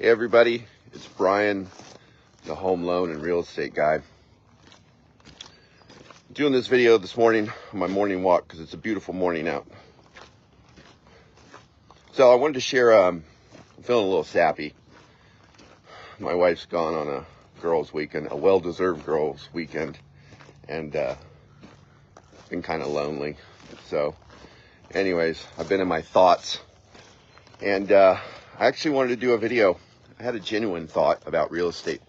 Hey everybody, it's Brian, the home loan and real estate guy. I'm doing this video this morning on my morning walk because it's a beautiful morning out. So I wanted to share, I'm feeling a little sappy. My wife's gone on a girls' weekend, a well-deserved girls' weekend, and it's been kind of lonely. So anyways, I've been in my thoughts, and I actually wanted to do a video. I had a genuine thought about real estate.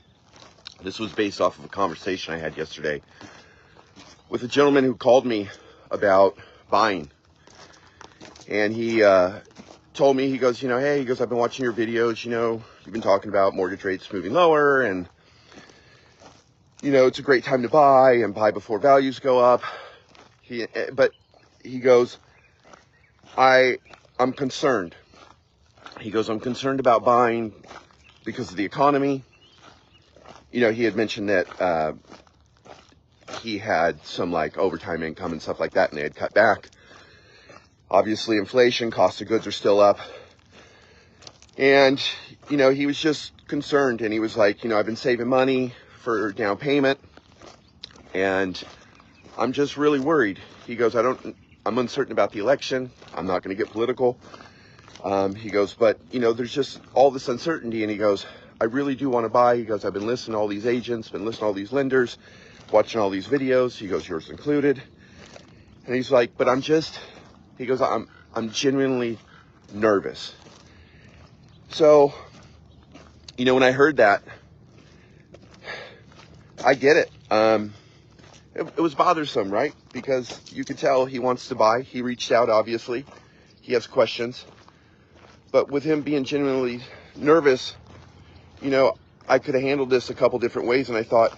This was based off of a conversation I had yesterday with a gentleman who called me about buying. And he told me, he goes, hey, I've been watching your videos, you've been talking about mortgage rates moving lower, and, it's a great time to buy and buy before values go up. But he goes, I'm concerned. He goes, I'm concerned about buying because of the economy. He had mentioned that he had some overtime income and stuff like that, and they had cut back. Obviously, inflation, cost of goods are still up. And, he was just concerned, and he was like, I've been saving money for down payment, and I'm just really worried. He goes, I'm uncertain about the election. I'm not going to get political. He goes, but, there's just all this uncertainty. And he goes, I really do want to buy. He goes, I've been listening to all these agents, been listening to all these lenders, watching all these videos. He goes, yours included. And he's like, but I'm genuinely nervous. So, when I heard that, I get it. It was bothersome, right? Because you could tell he wants to buy. He reached out, obviously. He has questions. But with him being genuinely nervous, I could have handled this a couple different ways. And I thought,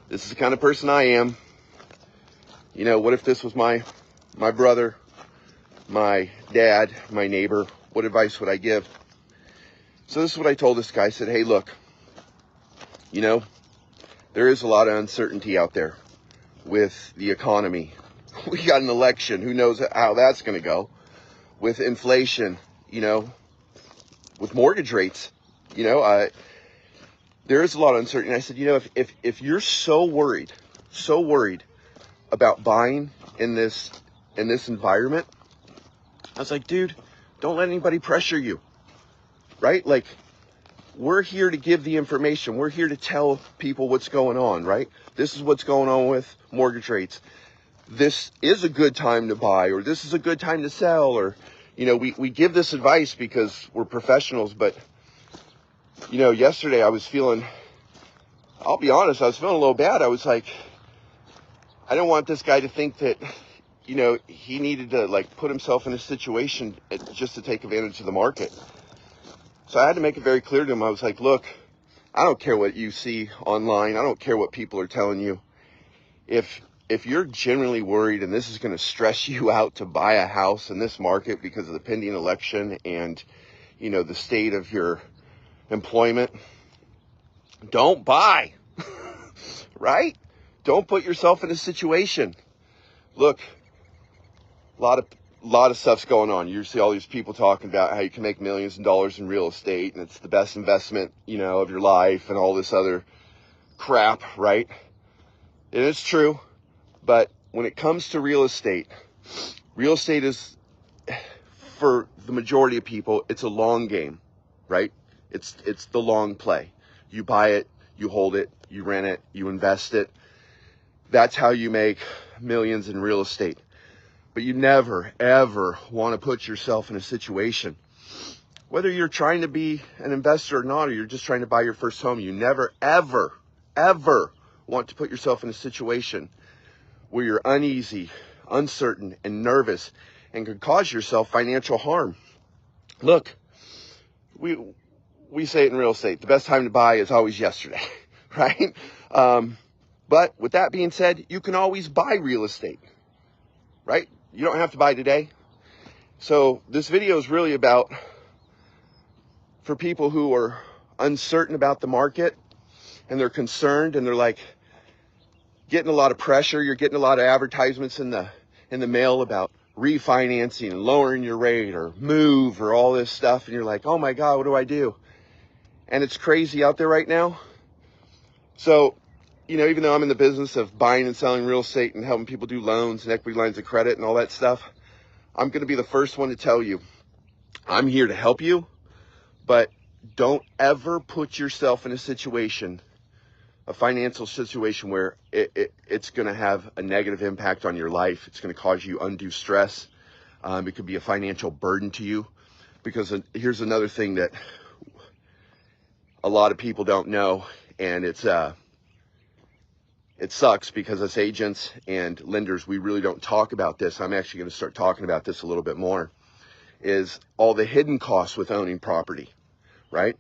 this is the kind of person I am. What if this was my brother, my dad, my neighbor? What advice would I give? So this is what I told this guy. I said, hey, look, there is a lot of uncertainty out there with the economy. We got an election. Who knows how that's going to go? With inflation, with mortgage rates, there is a lot of uncertainty. I said, if you're so worried about buying in this environment, I was like, dude, don't let anybody pressure you, right? We're here to give the information. We're here to tell people what's going on, right? This is what's going on with mortgage rates. This is a good time to buy, or this is a good time to sell, or, we give this advice because we're professionals. But, yesterday I'll be honest, I was feeling a little bad. I was like, I don't want this guy to think that, he needed to put himself in a situation just to take advantage of the market. So I had to make it very clear to him. I was like, look, I don't care what you see online. I don't care what people are telling you. If you're genuinely worried and this is going to stress you out to buy a house in this market because of the pending election and, the state of your employment, don't buy, right? Don't put yourself in a situation. Look, a lot of stuff's going on. You see all these people talking about how you can make millions of dollars in real estate and it's the best investment, of your life and all this other crap, right? And it's true. But when it comes to real estate is, for the majority of people, it's a long game, right? It's the long play. You buy it, you hold it, you rent it, you invest it. That's how you make millions in real estate. But you never, ever want to put yourself in a situation, whether you're trying to be an investor or not, or you're just trying to buy your first home, you never, ever, ever want to put yourself in a situation where you're uneasy, uncertain, and nervous, and could cause yourself financial harm. Look, we say it in real estate, the best time to buy is always yesterday, right? But with that being said, you can always buy real estate, right? You don't have to buy today. So this video is really about, for people who are uncertain about the market and they're concerned and they're getting a lot of pressure. You're getting a lot of advertisements in the mail about refinancing and lowering your rate or move or all this stuff, and you're like, oh my God, what do I do? And it's crazy out there right now. So, you know, even though I'm in the business of buying and selling real estate and helping people do loans and equity lines of credit and all that stuff, I'm going to be the first one to tell you, I'm here to help you, but don't ever put yourself in a situation, a financial situation where it's going to have a negative impact on your life. It's going to cause you undue stress. It could be a financial burden to you, because here's another thing that a lot of people don't know, and it sucks because as agents and lenders, we really don't talk about this. I'm actually going to start talking about this a little bit more, is all the hidden costs with owning property, right?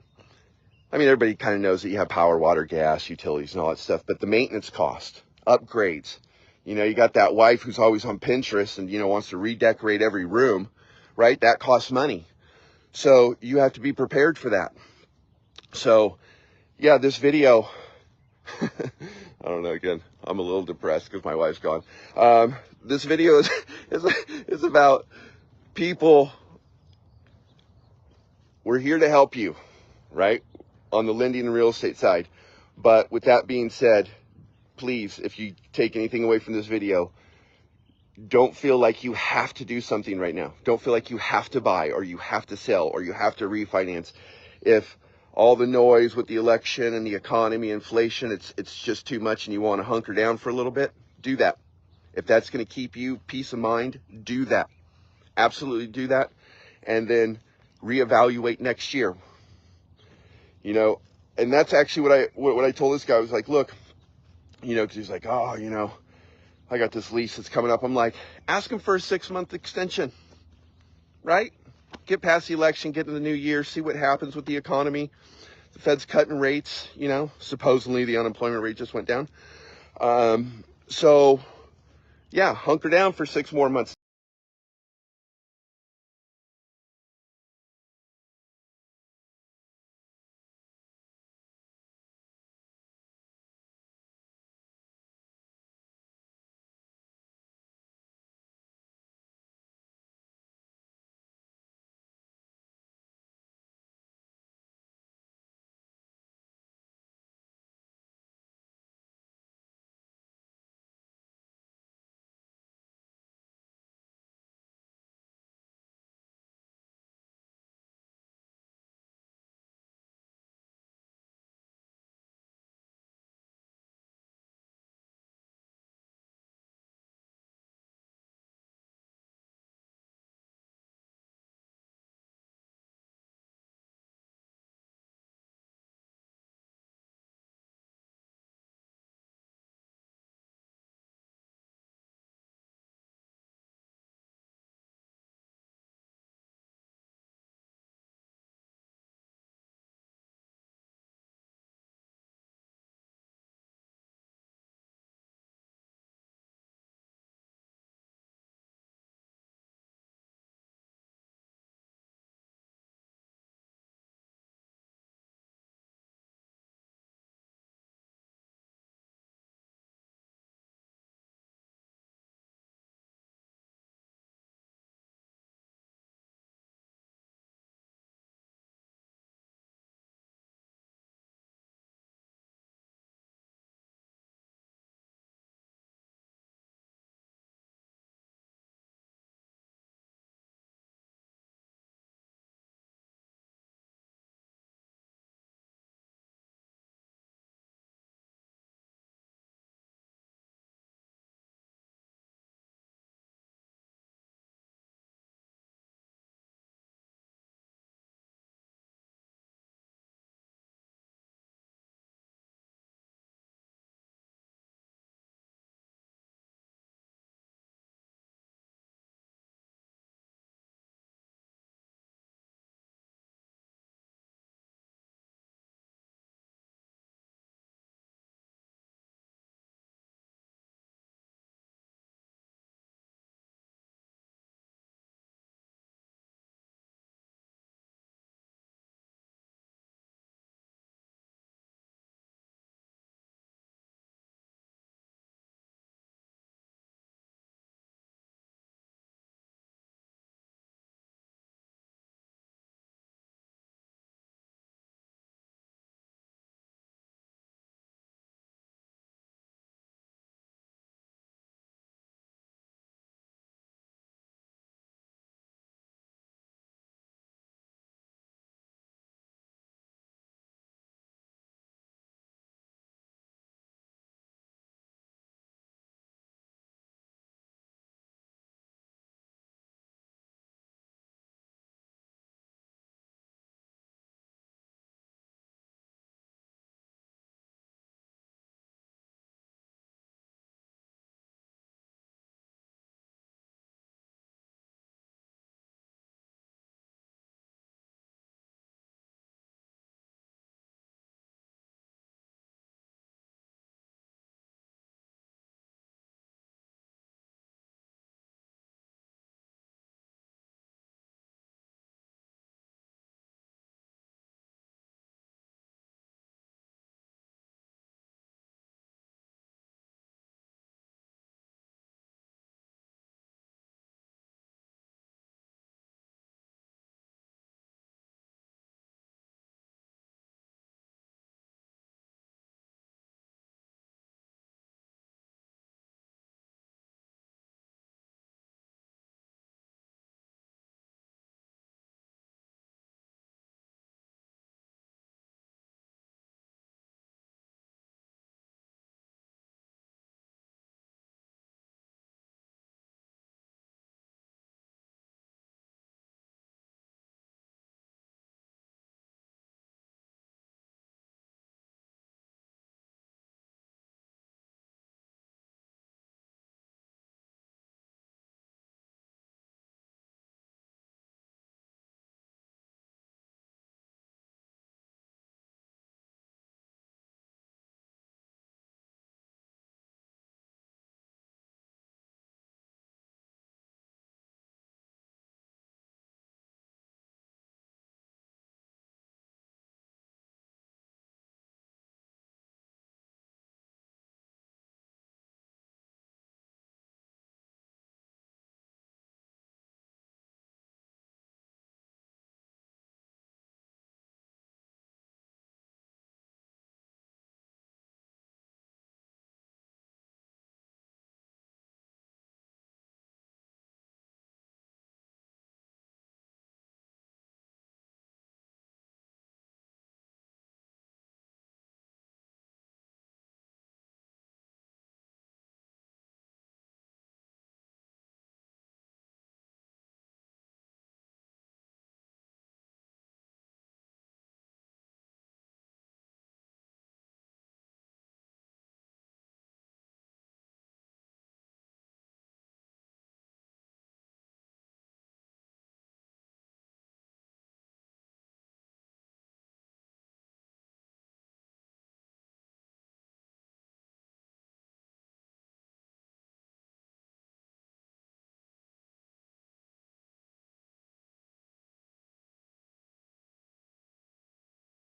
I mean, everybody kind of knows that you have power, water, gas, utilities, and all that stuff, but the maintenance cost, upgrades, you know, you got that wife who's always on Pinterest and, you know, wants to redecorate every room, right? That costs money. So you have to be prepared for that. So yeah, this video, I don't know, again, I'm a little depressed because my wife's gone. This video is about people. We're here to help you, right? On the lending and real estate side. But with that being said, please, if you take anything away from this video, don't feel like you have to do something right now. Don't feel like you have to buy or you have to sell or you have to refinance. If all the noise with the election and the economy, inflation, it's just too much and you want to hunker down for a little bit, do that. If that's going to keep you peace of mind, do that. Absolutely do that. And then reevaluate next year. You know, and that's actually what I told this guy. I was like, look, you know, because he's like, oh, you know, I got this lease that's coming up. I'm like, ask him for a 6-month extension, right? Get past the election, get into the new year, see what happens with the economy. The Fed's cutting rates, you know, supposedly the unemployment rate just went down. So yeah, hunker down for 6 more months.